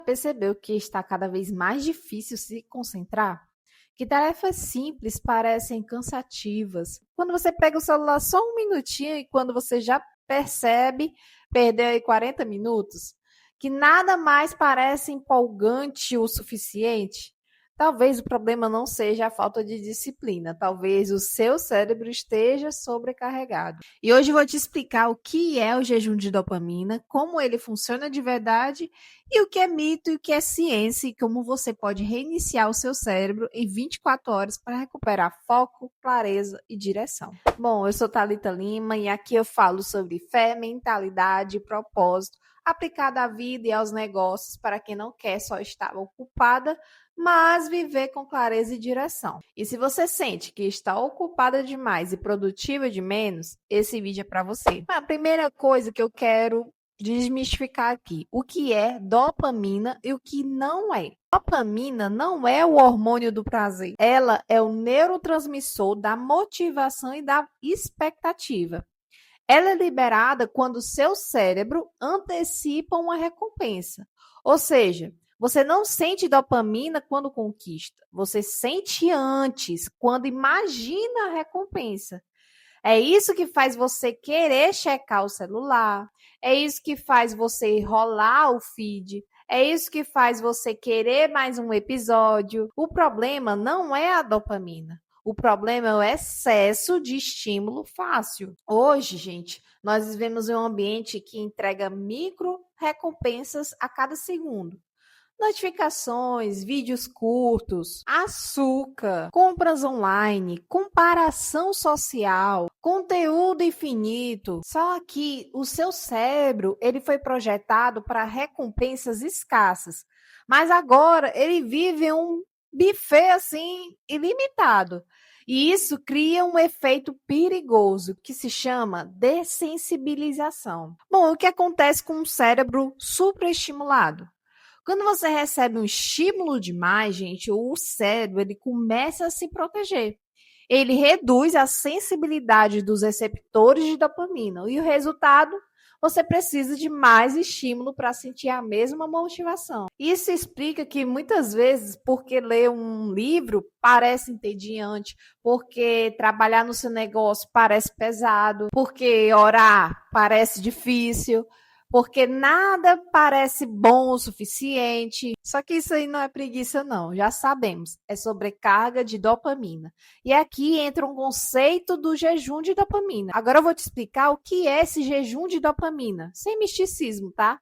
Percebeu que está cada vez mais difícil se concentrar? Que tarefas simples parecem cansativas. Quando você pega o celular só um minutinho e quando você já percebe, perdeu aí 40 minutos. Que nada mais parece empolgante o suficiente. Talvez o problema não seja a falta de disciplina, talvez o seu cérebro esteja sobrecarregado. E hoje eu vou te explicar o que é o jejum de dopamina, como ele funciona de verdade e o que é mito e o que é ciência e como você pode reiniciar o seu cérebro em 24 horas para recuperar foco, clareza e direção. Bom, eu sou Thalita Lima e aqui eu falo sobre fé, mentalidade e propósito aplicado à vida e aos negócios para quem não quer só estar ocupada, mas viver com clareza e direção. E se você sente que está ocupada demais e produtiva de menos, esse vídeo é para você. A primeira coisa que eu quero desmistificar aqui, o que é dopamina e o que não é. Dopamina não é o hormônio do prazer. Ela é o neurotransmissor da motivação e da expectativa. Ela é liberada quando o seu cérebro antecipa uma recompensa. Ou seja, você não sente dopamina quando conquista, você sente antes, quando imagina a recompensa. É isso que faz você querer checar o celular, é isso que faz você rolar o feed, é isso que faz você querer mais um episódio. O problema não é a dopamina. O problema é o excesso de estímulo fácil. Hoje, gente, nós vivemos em um ambiente que entrega micro recompensas a cada segundo. Notificações, vídeos curtos, açúcar, compras online, comparação social, conteúdo infinito. Só que o seu cérebro, ele foi projetado para recompensas escassas. Mas agora ele vive um buffet assim ilimitado. E isso cria um efeito perigoso que se chama dessensibilização. Bom, o que acontece com um cérebro superestimulado? Quando você recebe um estímulo demais, gente, o cérebro ele começa a se proteger. Ele reduz a sensibilidade dos receptores de dopamina e o resultado, você precisa de mais estímulo para sentir a mesma motivação. Isso explica que muitas vezes, porque ler um livro parece entediante, porque trabalhar no seu negócio parece pesado, porque orar parece difícil, porque nada parece bom o suficiente. Só que isso aí não é preguiça, não. Já sabemos. É sobrecarga de dopamina. E aqui entra um conceito do jejum de dopamina. Agora eu vou te explicar o que é esse jejum de dopamina, sem misticismo, tá?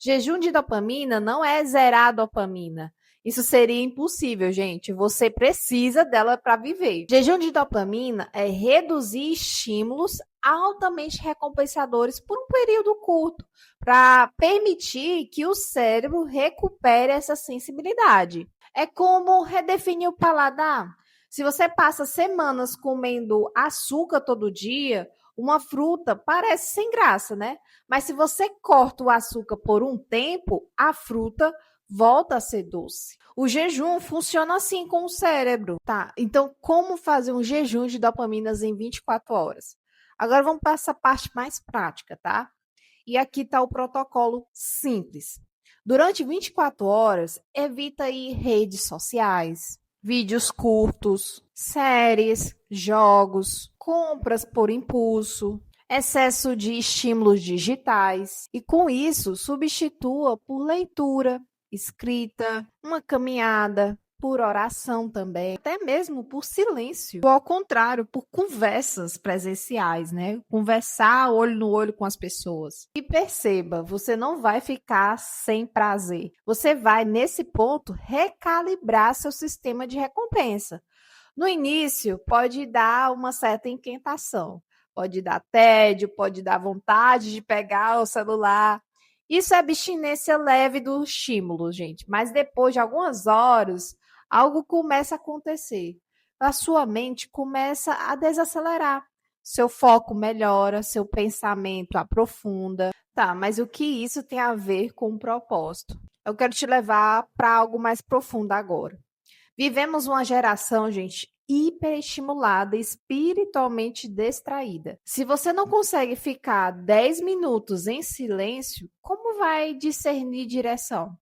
Jejum de dopamina não é zerar a dopamina. Isso seria impossível, gente. Você precisa dela para viver. Jejum de dopamina é reduzir estímulos altamente recompensadores por um período curto, para permitir que o cérebro recupere essa sensibilidade. É como redefinir o paladar. Se você passa semanas comendo açúcar todo dia, uma fruta parece sem graça, né? Mas se você corta o açúcar por um tempo, a fruta volta a ser doce. O jejum funciona assim com o cérebro, tá? Então, como fazer um jejum de dopaminas em 24 horas? Agora vamos para essa parte mais prática, tá? E aqui está o protocolo simples. Durante 24 horas, evita aí redes sociais, vídeos curtos, séries, jogos, compras por impulso, excesso de estímulos digitais e com isso substitua por leitura, escrita, uma caminhada, por oração também, até mesmo por silêncio, ou ao contrário, por conversas presenciais, né? Conversar olho no olho com as pessoas. E perceba, você não vai ficar sem prazer. Você vai, nesse ponto, recalibrar seu sistema de recompensa. No início, pode dar uma certa inquietação, pode dar tédio, pode dar vontade de pegar o celular. Isso é abstinência leve do estímulo, gente. Mas depois de algumas horas, algo começa a acontecer. A sua mente começa a desacelerar. Seu foco melhora, seu pensamento aprofunda. Tá, mas o que isso tem a ver com o propósito? Eu quero te levar para algo mais profundo agora. Vivemos uma geração, gente, hiperestimulada, espiritualmente distraída. Se você não consegue ficar 10 minutos em silêncio, como vai discernir direção?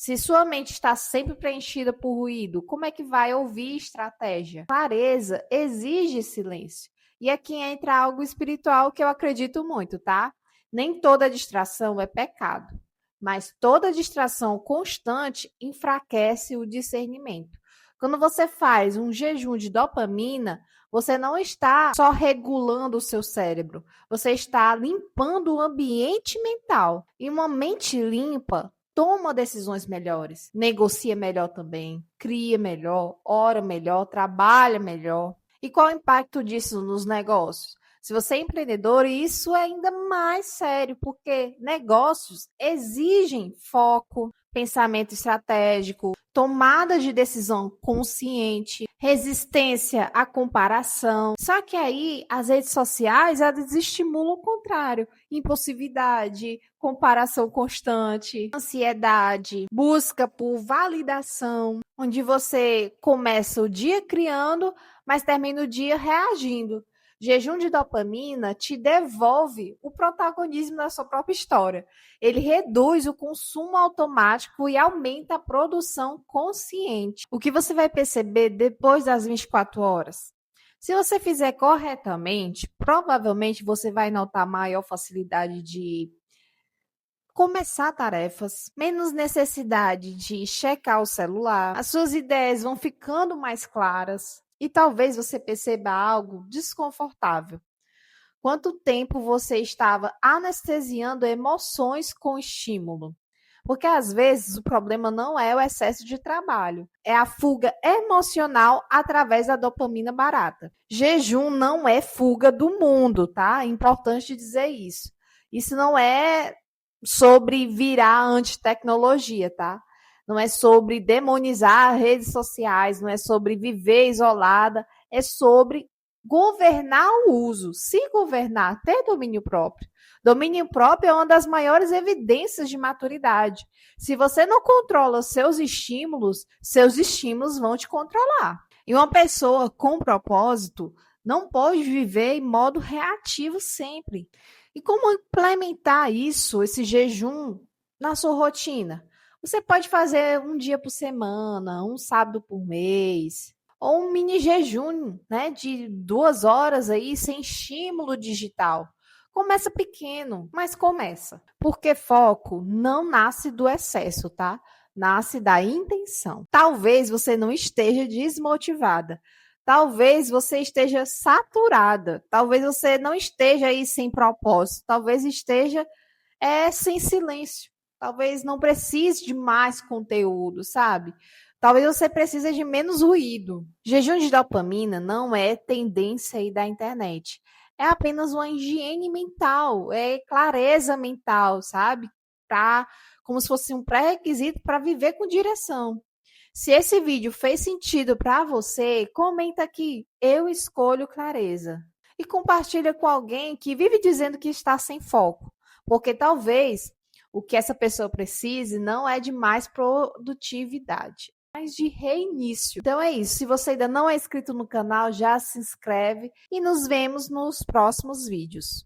Se sua mente está sempre preenchida por ruído, como é que vai ouvir estratégia? Clareza exige silêncio. E aqui entra algo espiritual que eu acredito muito, tá? Nem toda distração é pecado, mas toda distração constante enfraquece o discernimento. Quando você faz um jejum de dopamina, você não está só regulando o seu cérebro, você está limpando o ambiente mental. E uma mente limpa toma decisões melhores, negocia melhor também, cria melhor, ora melhor, trabalha melhor. E qual o impacto disso nos negócios? Se você é empreendedor, isso é ainda mais sério, porque negócios exigem foco, pensamento estratégico, tomada de decisão consciente, resistência à comparação. Só que aí as redes sociais elas estimulam o contrário: impulsividade, comparação constante, ansiedade, busca por validação, onde você começa o dia criando, mas termina o dia reagindo. Jejum de dopamina te devolve o protagonismo da sua própria história. Ele reduz o consumo automático e aumenta a produção consciente. O que você vai perceber depois das 24 horas? Se você fizer corretamente, provavelmente você vai notar maior facilidade de começar tarefas, menos necessidade de checar o celular, as suas ideias vão ficando mais claras e talvez você perceba algo desconfortável. Quanto tempo você estava anestesiando emoções com estímulo? Porque às vezes o problema não é o excesso de trabalho, é a fuga emocional através da dopamina barata. Jejum não é fuga do mundo, tá? É importante dizer isso. Isso não é sobre virar antitecnologia, tá? Não é sobre demonizar redes sociais, não é sobre viver isolada, é sobre governar o uso, se governar, ter domínio próprio. Domínio próprio é uma das maiores evidências de maturidade. Se você não controla seus estímulos vão te controlar. E uma pessoa com propósito não pode viver em modo reativo sempre. E como implementar isso, esse jejum, na sua rotina? Você pode fazer um dia por semana, um sábado por mês, ou um mini jejum, né, de 2 horas aí, sem estímulo digital. Começa pequeno, mas começa. Porque foco não nasce do excesso, tá? Nasce da intenção. Talvez você não esteja desmotivada. Talvez você esteja saturada. Talvez você não esteja aí sem propósito. Talvez esteja sem silêncio. Talvez não precise de mais conteúdo, sabe? Talvez você precise de menos ruído. Jejum de dopamina não é tendência aí da internet. É apenas uma higiene mental, é clareza mental, sabe? Como se fosse um pré-requisito para viver com direção. Se esse vídeo fez sentido para você, comenta aqui. Eu escolho clareza. E compartilha com alguém que vive dizendo que está sem foco. Porque talvez o que essa pessoa precise não é de mais produtividade, mas de reinício. Então é isso. Se você ainda não é inscrito no canal, já se inscreve e nos vemos nos próximos vídeos.